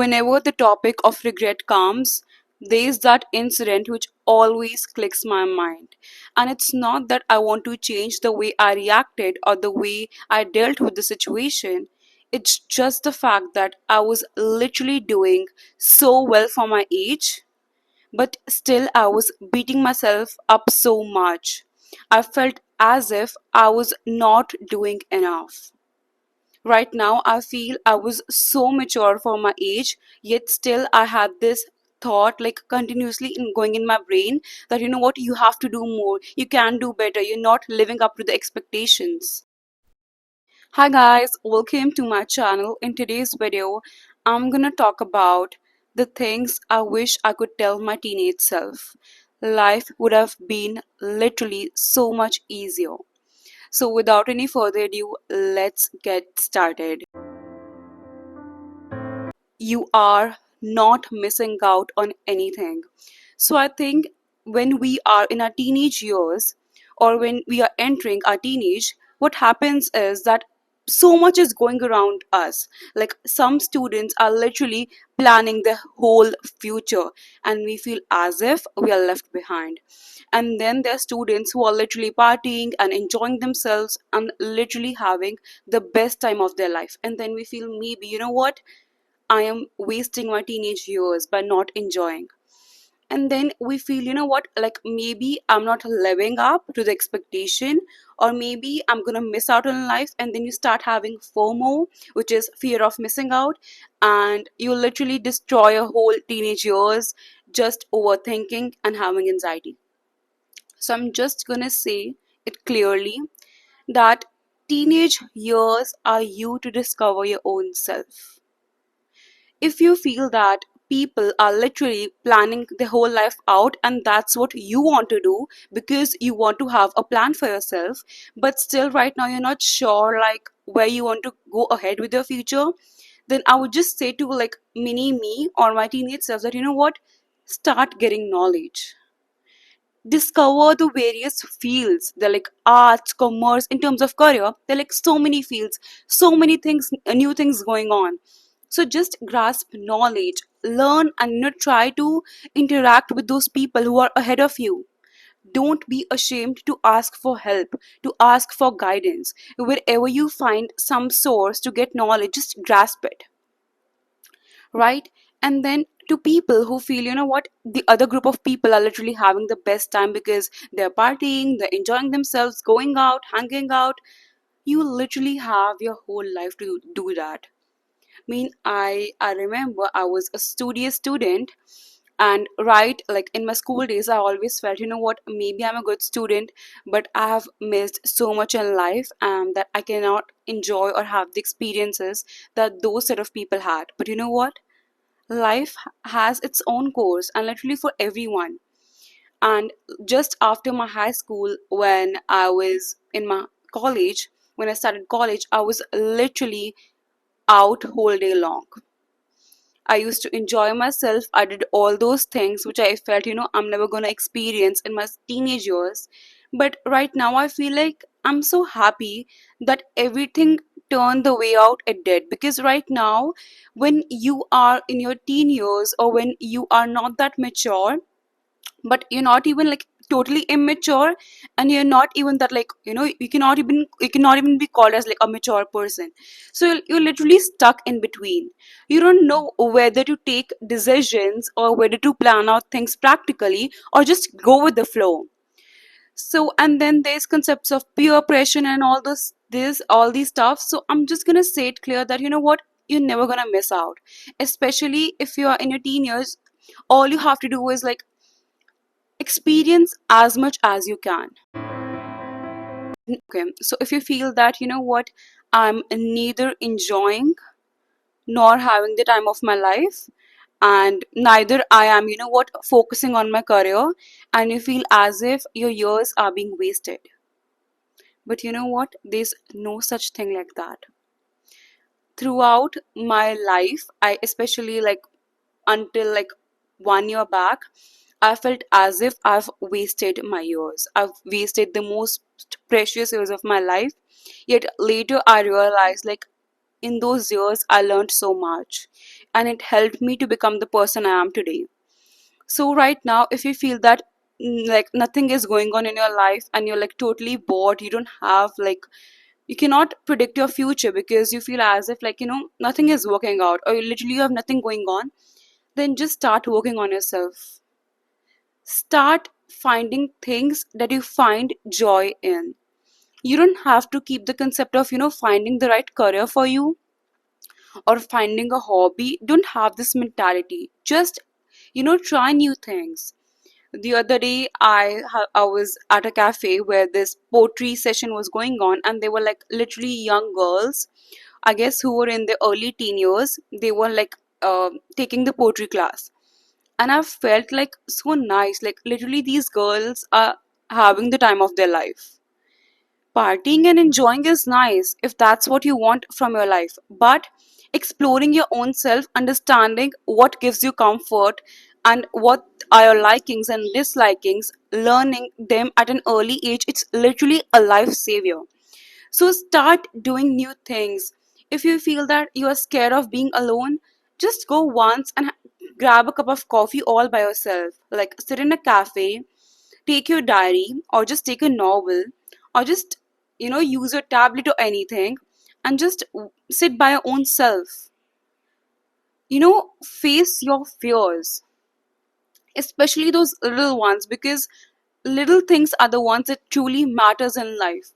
Whenever the topic of regret comes, there's that incident which always clicks my mind. And it's not that I want to change the way I reacted or the way I dealt with the situation. It's just the fact that I was literally doing so well for my age, but still I was beating myself up so much. I felt as if I was not doing enough. Right now, I feel I was so mature for my age, yet still I had this thought like continuously going in my brain that you know what, you have to do more, you can do better, you're not living up to the expectations. Hi guys, welcome to my channel. In today's video, I'm gonna talk about the things I wish I could tell my teenage self. Life would have been literally so much easier. So, without any further ado, let's get started. You are not missing out on anything. So I think when we are in our teenage years or when we are entering our teenage, what happens is that so much is going around us. Like some students are literally planning their whole future and we feel as if we are left behind. And then there are students who are literally partying and enjoying themselves and literally having the best time of their life. And then we feel maybe, you know what? I am wasting my teenage years by not enjoying. And then we feel, you know what, like maybe I'm not living up to the expectation, or maybe I'm gonna miss out on life. And then you start having FOMO, which is fear of missing out, and you literally destroy your whole teenage years just overthinking and having anxiety. So I'm just gonna say it clearly that teenage years are you to discover your own self. If you feel that people are literally planning their whole life out and that's what you want to do because you want to have a plan for yourself, but still right now you're not sure like where you want to go ahead with your future, then I would just say to like mini me or my teenage self that you know what, start getting knowledge, discover the various fields. They're like arts, commerce. In terms of career, they're like so many fields, so many things, new things going on. So just grasp knowledge, learn, and try to interact with those people who are ahead of you. Don't be ashamed to ask for help, to ask for guidance. Wherever you find some source to get knowledge, just grasp it, right? And then to people who feel, you know what, the other group of people are literally having the best time because they're partying, they're enjoying themselves, going out, hanging out. You literally have your whole life to do that. I remember I was a studious student, and right, like in my school days I always felt, you know what, maybe I'm a good student, but I have missed so much in life and that I cannot enjoy or have the experiences that those set of people had. But you know what, life has its own course and literally for everyone. And just after my high school, when I was in my college, when I started college, I was literally out whole day long. I used to enjoy myself. I did all those things which I felt, you know, I'm never going to experience in my teenage years. But right now, I feel like I'm so happy that everything turned the way out it did. Because right now, when you are in your teen years or when you are not that mature, but you're not even like totally immature, and you're not even that like, you know, you cannot even be called as like a mature person. So you're literally stuck in between. You don't know whether to take decisions or whether to plan out things practically or just go with the flow. So and then there's concepts of peer pressure and all this all these stuff. So I'm just gonna say it clear that you know what, you're never gonna miss out, especially if you are in your teen years. All you have to do is like experience as much as you can. Okay, so if you feel that, you know what, I'm neither enjoying nor having the time of my life, and neither I am, you know what, focusing on my career, and you feel as if your years are being wasted. But you know what, there's no such thing like that. Throughout my life, I especially like until like 1 year back, I felt as if I've wasted my years. I've wasted the most precious years of my life. Yet later I realized like in those years I learned so much. and it helped me to become the person I am today. So right now, if you feel that like nothing is going on in your life and you're like totally bored, you don't have like, you cannot predict your future because you feel as if like, nothing is working out, or you literally have nothing going on, then just start working on yourself. Start finding things that you find joy in. You don't have to keep the concept of, finding the right career for you or finding a hobby. Don't have this mentality. Just, try new things. The other day, I was at a cafe where this poetry session was going on, and they were like literally young girls, I guess, who were in their early teen years. They were like taking the poetry class, and I felt like so nice. Like literally, these girls are having the time of their life. Partying and enjoying is nice if that's what you want from your life, but exploring your own self, understanding what gives you comfort and what are your likings and dislikings, learning them at an early age, it's literally a life savior. So start doing new things. If you feel that you are scared of being alone, just go once and grab a cup of coffee all by yourself. Like sit in a cafe, take your diary, or just take a novel, or just, use your tablet or anything, and just sit by your own self. Face your fears, especially those little ones, because little things are the ones that truly matters in life.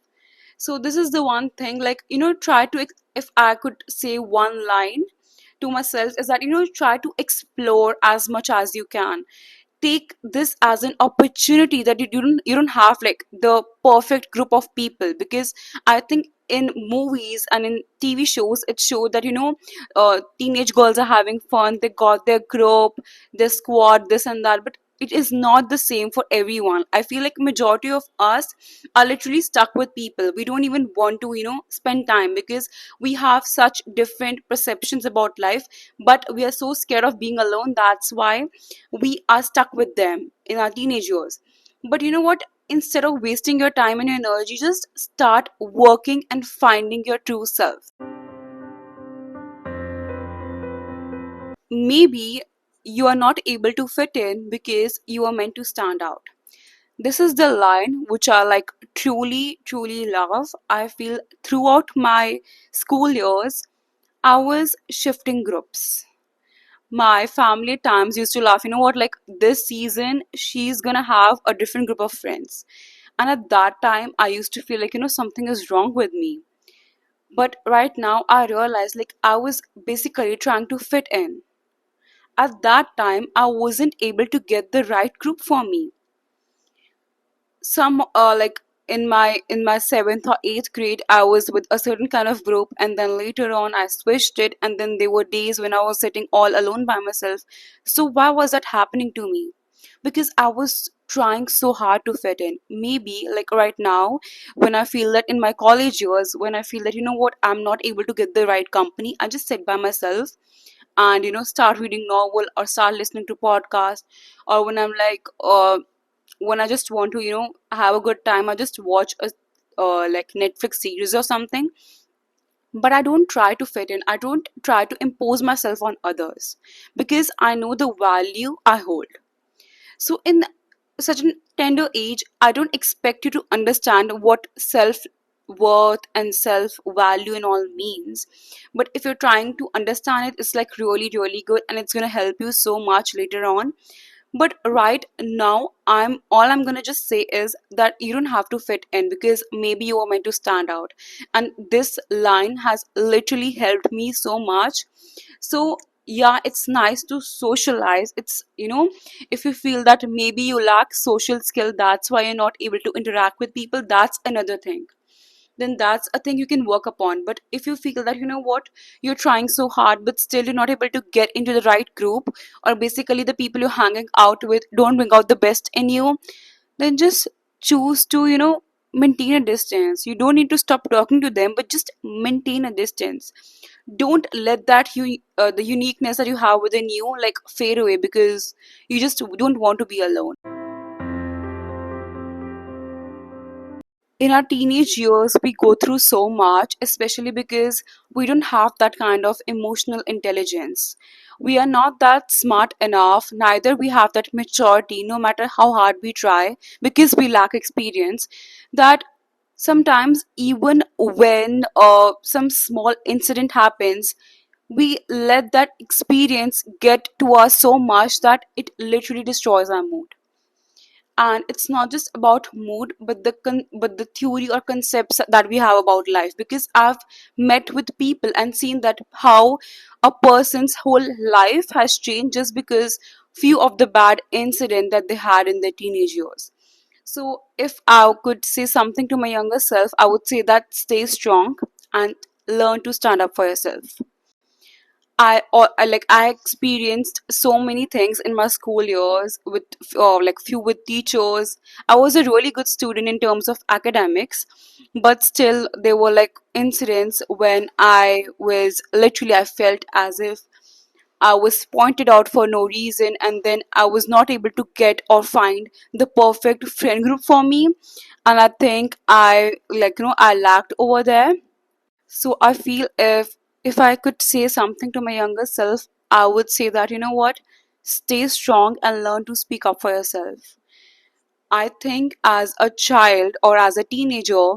So this is the one thing, like, try to if I could say one line to myself, is that, try to explore as much as you can. Take this as an opportunity that you don't have like the perfect group of people, because I think in movies and in TV shows it showed that, teenage girls are having fun, they got their group, their squad, this and that, but it is not the same for everyone. I feel like majority of us are literally stuck with people. We don't even want to, spend time, because we have such different perceptions about life, but we are so scared of being alone. That's why we are stuck with them in our teenage years. But you know what? Instead of wasting your time and your energy, just start working and finding your true self. Maybe you are not able to fit in because you are meant to stand out. This is the line which I like truly, truly love. I feel throughout my school years, I was shifting groups. My family at times used to laugh, like this season she's gonna have a different group of friends. And at that time I used to feel like, something is wrong with me. But right now I realize like I was basically trying to fit in. At that time I wasn't able to get the right group for me. Some like in my 7th or 8th grade I was with a certain kind of group, and then later on I switched it, and then there were days when I was sitting all alone by myself. So why was that happening to me? Because I was trying so hard to fit in. Maybe like right now, when I feel that in my college years, when I feel that, what, I'm not able to get the right company, I just sit by myself and, start reading novel or start listening to podcast. Or when I'm like when I just want to, have a good time, I just watch a like Netflix series or something. But I don't try to fit in. I don't try to impose myself on others, because I know the value I hold. So in such a tender age, I don't expect you to understand what self worth and self value and all means. But if you're trying to understand it, it's like really, really good, and it's gonna help you so much later on. But right now, I'm gonna just say is that you don't have to fit in, because maybe you are meant to stand out. And this line has literally helped me so much. So yeah, it's nice to socialize. It's, if you feel that maybe you lack social skill, that's why you're not able to interact with people, that's another thing. Then that's a thing you can work upon. But if you feel that, what, you're trying so hard but still you're not able to get into the right group, or basically the people you're hanging out with don't bring out the best in you, then just choose to, maintain a distance. You don't need to stop talking to them, but just maintain a distance. Don't let that the uniqueness that you have within you like fade away, because you just don't want to be alone. In our teenage years we go through so much, especially because we don't have that kind of emotional intelligence. We are not that smart enough, neither we have that maturity, no matter how hard we try, because we lack experience. That sometimes, even when some small incident happens, we let that experience get to us so much that it literally destroys our mood. And it's not just about mood, but but the theory or concepts that we have about life, because I've met with people and seen that how a person's whole life has changed just because few of the bad incident that they had in their teenage years. So if I could say something to my younger self, I would say that stay strong and learn to stand up for yourself. I experienced so many things in my school years with like few with teachers. I was a really good student in terms of academics, but still there were like incidents when I felt as if I was pointed out for no reason, and then I was not able to get or find the perfect friend group for me. And I think I lacked over there. So I feel if I could say something to my younger self, I would say that, you know what, stay strong and learn to speak up for yourself. I think as a child or as a teenager,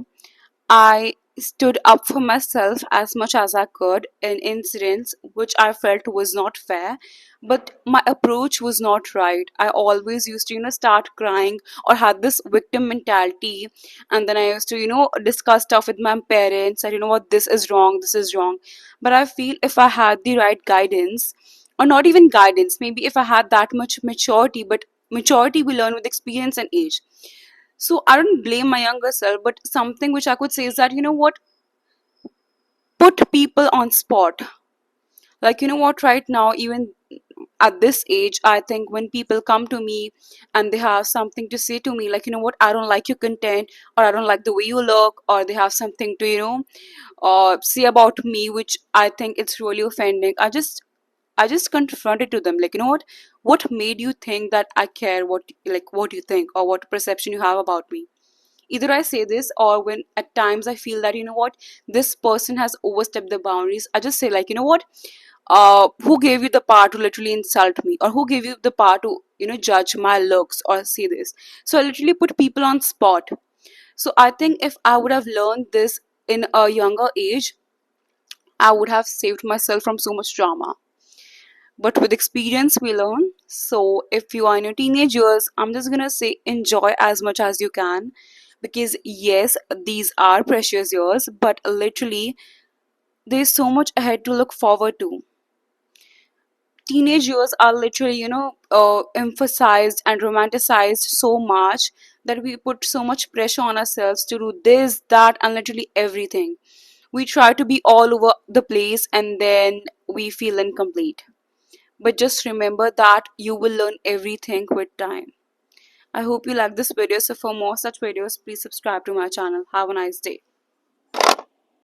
I stood up for myself as much as I could in incidents which I felt was not fair, but my approach was not right. I always used to, start crying or had this victim mentality, and then I used to, discuss stuff with my parents that, you know what, this is wrong, this is wrong. But I feel if I had the right guidance, or not even guidance, maybe if I had that much maturity, but maturity we learn with experience and age. So I don't blame my younger self, but something which I could say is that, you know what, put people on spot. Like, you know what, right now, even at this age, I think when people come to me and they have something to say to me, like, you know what, I don't like your content, or I don't like the way you look, or they have something to, say about me, which I think it's really offending. I just confront it to them, like, you know what made you think that I care what you think or what perception you have about me? Either I say this, or when at times I feel that, you know what, this person has overstepped the boundaries, I just say, like, you know what, who gave you the power to literally insult me, or who gave you the power to, judge my looks or say this? So I literally put people on spot. So I think if I would have learned this in a younger age, I would have saved myself from so much drama. But with experience we learn. So if you are in your teenage years, I'm just gonna say enjoy as much as you can, because yes, these are precious years, but literally there's so much ahead to look forward to. Teenage years are literally, emphasized and romanticized so much that we put so much pressure on ourselves to do this, that, and literally everything. We try to be all over the place, and then we feel incomplete. But just remember that you will learn everything with time. I hope you like this video. So for more such videos, please subscribe to my channel. Have a nice day.